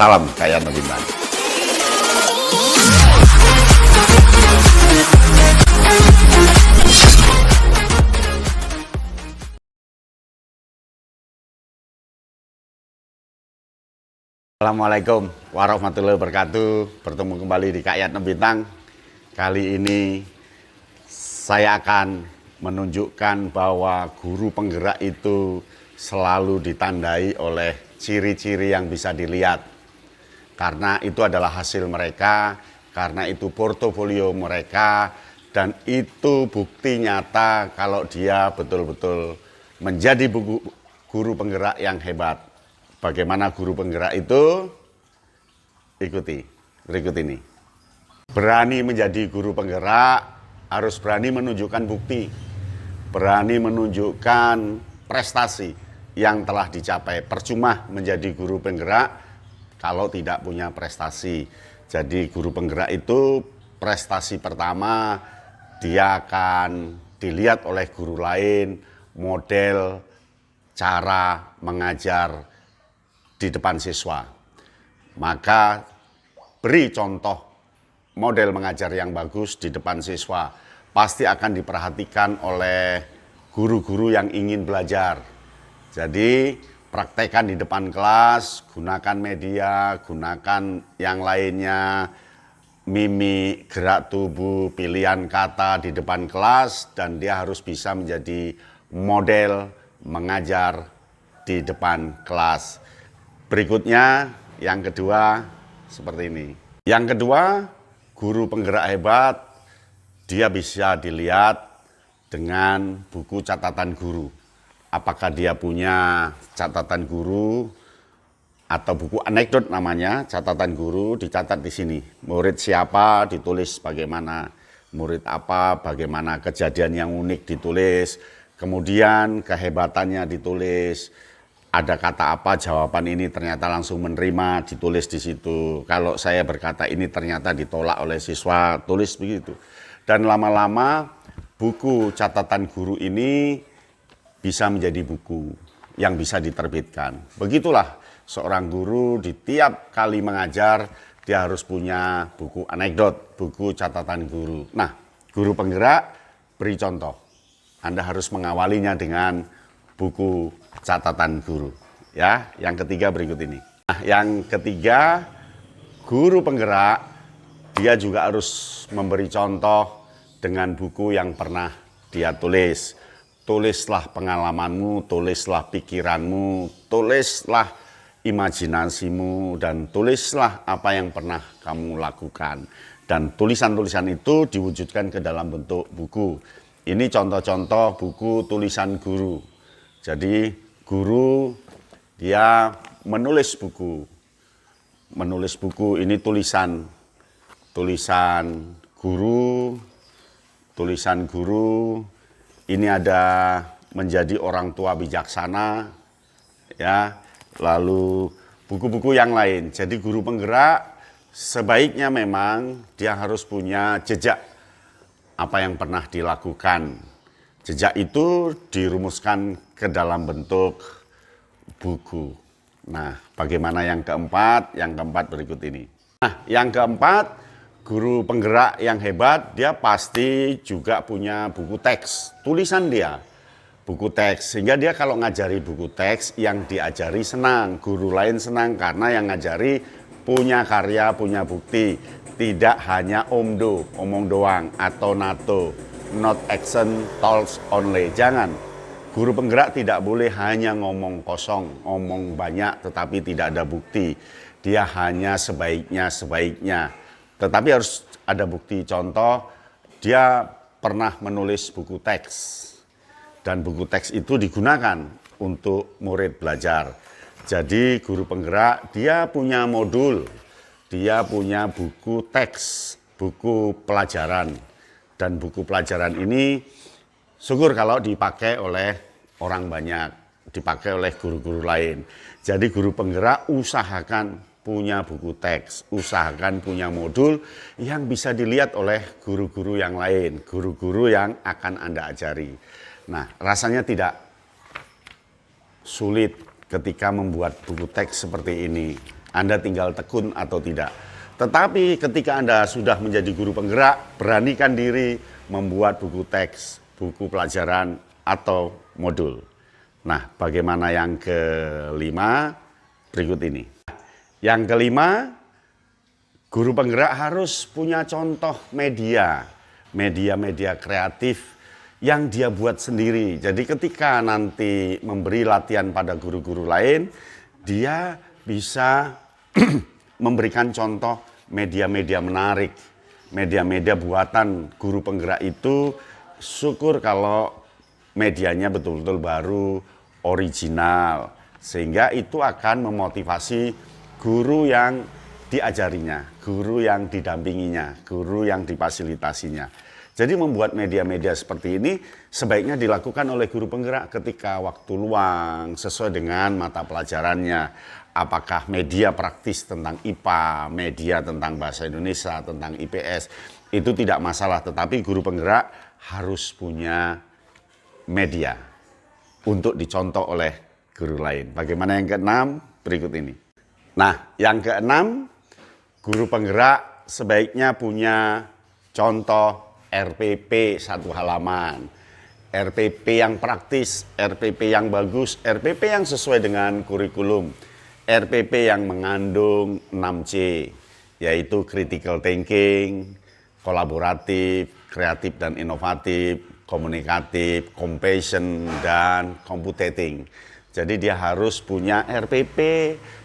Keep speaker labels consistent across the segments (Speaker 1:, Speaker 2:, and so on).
Speaker 1: Salam Kayat Bintang. Assalamualaikum warahmatullahi wabarakatuh. Bertemu kembali di Kayat Bintang. Kali ini saya akan menunjukkan bahwa guru penggerak itu selalu ditandai oleh ciri-ciri yang bisa dilihat. Karena itu adalah hasil mereka, karena itu portofolio mereka, dan itu bukti nyata kalau dia betul-betul menjadi guru penggerak yang hebat. Bagaimana guru penggerak itu? Ikuti berikut ini. Berani menjadi guru penggerak harus berani menunjukkan bukti, berani menunjukkan prestasi yang telah dicapai. Percuma menjadi guru penggerak kalau tidak punya prestasi. Jadi guru penggerak itu prestasi pertama, dia akan dilihat oleh guru lain, model cara mengajar di depan siswa. Maka beri contoh model mengajar yang bagus di depan siswa. Pasti akan diperhatikan oleh guru-guru yang ingin belajar. Jadi praktekkan di depan kelas, gunakan media, gunakan yang lainnya, mimik, gerak tubuh, pilihan kata di depan kelas, dan dia harus bisa menjadi model mengajar di depan kelas. Berikutnya, yang kedua, seperti ini. Yang kedua, guru penggerak hebat, dia bisa dilihat dengan buku catatan guru. Apakah dia punya catatan guru atau buku anekdot namanya, catatan guru dicatat di sini. Murid siapa ditulis bagaimana, murid apa, bagaimana kejadian yang unik ditulis, kemudian kehebatannya ditulis. Ada kata apa, jawaban ini ternyata langsung menerima, ditulis di situ. Kalau saya berkata ini ternyata ditolak oleh siswa, tulis begitu. Dan lama-lama buku catatan guru ini bisa menjadi buku yang bisa diterbitkan. Begitulah seorang guru di tiap kali mengajar, dia harus punya buku anekdot, buku catatan guru. Nah, guru penggerak beri contoh. Anda harus mengawalinya dengan buku catatan guru. Ya, yang ketiga berikut ini. Nah, yang ketiga, guru penggerak dia juga harus memberi contoh dengan buku yang pernah dia tulis. Tulislah pengalamanmu, tulislah pikiranmu, tulislah imajinasimu, dan tulislah apa yang pernah kamu lakukan. Dan tulisan-tulisan itu diwujudkan ke dalam bentuk buku. Ini contoh-contoh buku tulisan guru. Jadi guru dia menulis buku. Menulis buku ini tulisan guru, tulisan guru. Ini ada menjadi orang tua bijaksana, ya. Lalu buku-buku yang lain. Jadi guru penggerak sebaiknya memang dia harus punya jejak apa yang pernah dilakukan. Jejak itu dirumuskan ke dalam bentuk buku. Nah, bagaimana yang keempat? Yang keempat berikut ini. Nah, yang keempat, guru penggerak yang hebat, dia pasti juga punya buku teks, tulisan dia. Buku teks, sehingga dia kalau ngajari buku teks, yang diajari senang, guru lain senang, karena yang ngajari punya karya, punya bukti. Tidak hanya omong doang, atau nato. Not action, talks only. Jangan. Guru penggerak tidak boleh hanya ngomong kosong, ngomong banyak tetapi tidak ada bukti. Dia hanya sebaiknya. Tetapi harus ada bukti. Contoh, dia pernah menulis buku teks. Dan buku teks itu digunakan untuk murid belajar. Jadi guru penggerak dia punya modul, dia punya buku teks, buku pelajaran. Dan buku pelajaran ini syukur kalau dipakai oleh orang banyak, dipakai oleh guru-guru lain. Jadi guru penggerak usahakan punya buku teks, usahakan punya modul yang bisa dilihat oleh guru-guru yang lain, guru-guru yang akan Anda ajari. Nah, rasanya tidak sulit ketika membuat buku teks seperti ini. Anda tinggal tekun atau tidak. Tetapi ketika Anda sudah menjadi guru penggerak, beranikan diri membuat buku teks, buku pelajaran, atau modul. Nah, bagaimana yang kelima? Berikut ini. Yang kelima, guru penggerak harus punya contoh media kreatif yang dia buat sendiri. Jadi ketika nanti memberi latihan pada guru-guru lain, dia bisa memberikan contoh media-media menarik, media-media buatan guru penggerak itu. Syukur kalau medianya betul-betul baru, original, sehingga itu akan memotivasi guru yang diajarinya, guru yang didampinginya, guru yang difasilitasinya. Jadi membuat media-media seperti ini sebaiknya dilakukan oleh guru penggerak ketika waktu luang sesuai dengan mata pelajarannya. Apakah media praktis tentang IPA, media tentang bahasa Indonesia, tentang IPS, itu tidak masalah. Tetapi guru penggerak harus punya media untuk dicontoh oleh guru lain. Bagaimana yang keenam? Berikut ini. Nah, yang keenam, guru penggerak sebaiknya punya contoh RPP satu halaman, RPP yang praktis, RPP yang bagus, RPP yang sesuai dengan kurikulum, RPP yang mengandung 6C, yaitu critical thinking, kolaboratif, kreatif dan inovatif, komunikatif, compassion, dan computating. Jadi dia harus punya RPP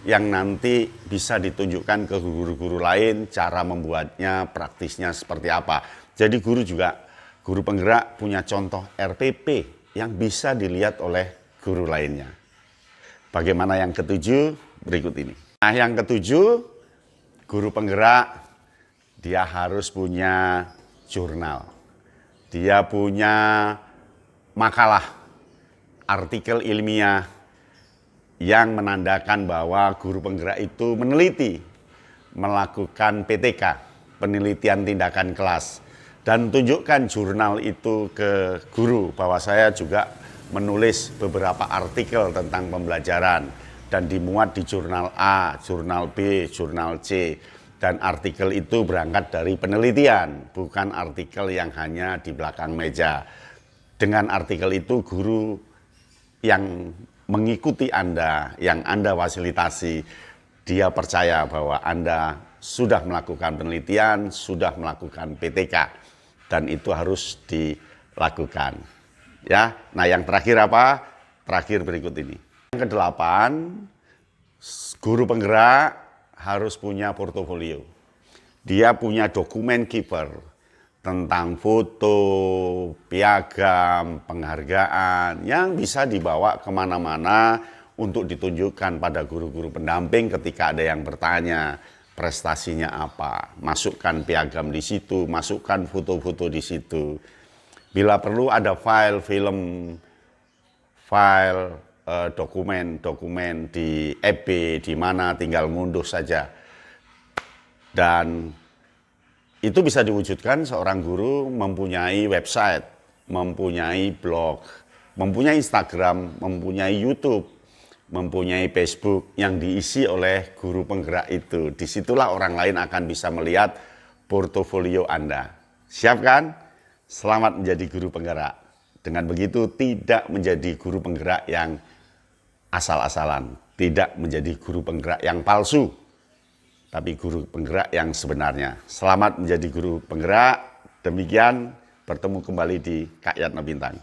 Speaker 1: yang nanti bisa ditunjukkan ke guru-guru lain cara membuatnya, praktisnya seperti apa. Jadi guru penggerak punya contoh RPP yang bisa dilihat oleh guru lainnya. Bagaimana yang ketujuh? Berikut ini. Nah, yang ketujuh, guru penggerak dia harus punya jurnal. Dia punya makalah, artikel ilmiah yang menandakan bahwa guru penggerak itu meneliti, melakukan PTK, penelitian tindakan kelas, dan tunjukkan jurnal itu ke guru bahwa saya juga menulis beberapa artikel tentang pembelajaran dan dimuat di jurnal A, jurnal B, jurnal C, dan artikel itu berangkat dari penelitian, bukan artikel yang hanya di belakang meja. Dengan artikel itu guru yang mengikuti Anda, yang Anda fasilitasi, dia percaya bahwa Anda sudah melakukan penelitian, sudah melakukan PTK, dan itu harus dilakukan. Ya, nah yang terakhir apa? Terakhir berikut ini. Yang kedelapan, guru penggerak harus punya portofolio. Dia punya dokumen keeper tentang foto, piagam, penghargaan yang bisa dibawa kemana-mana untuk ditunjukkan pada guru-guru pendamping ketika ada yang bertanya prestasinya apa. Masukkan piagam di situ, masukkan foto-foto di situ. Bila perlu ada file film, file dokumen di FB, di mana tinggal ngunduh saja. Dan itu bisa diwujudkan seorang guru mempunyai website, mempunyai blog, mempunyai Instagram, mempunyai YouTube, mempunyai Facebook yang diisi oleh guru penggerak itu. Disitulah orang lain akan bisa melihat portofolio Anda. Siap kan? Selamat menjadi guru penggerak. Dengan begitu tidak menjadi guru penggerak yang asal-asalan, tidak menjadi guru penggerak yang palsu, tapi guru penggerak yang sebenarnya. Selamat menjadi guru penggerak. Demikian, bertemu kembali di Kak Yatna Bintang.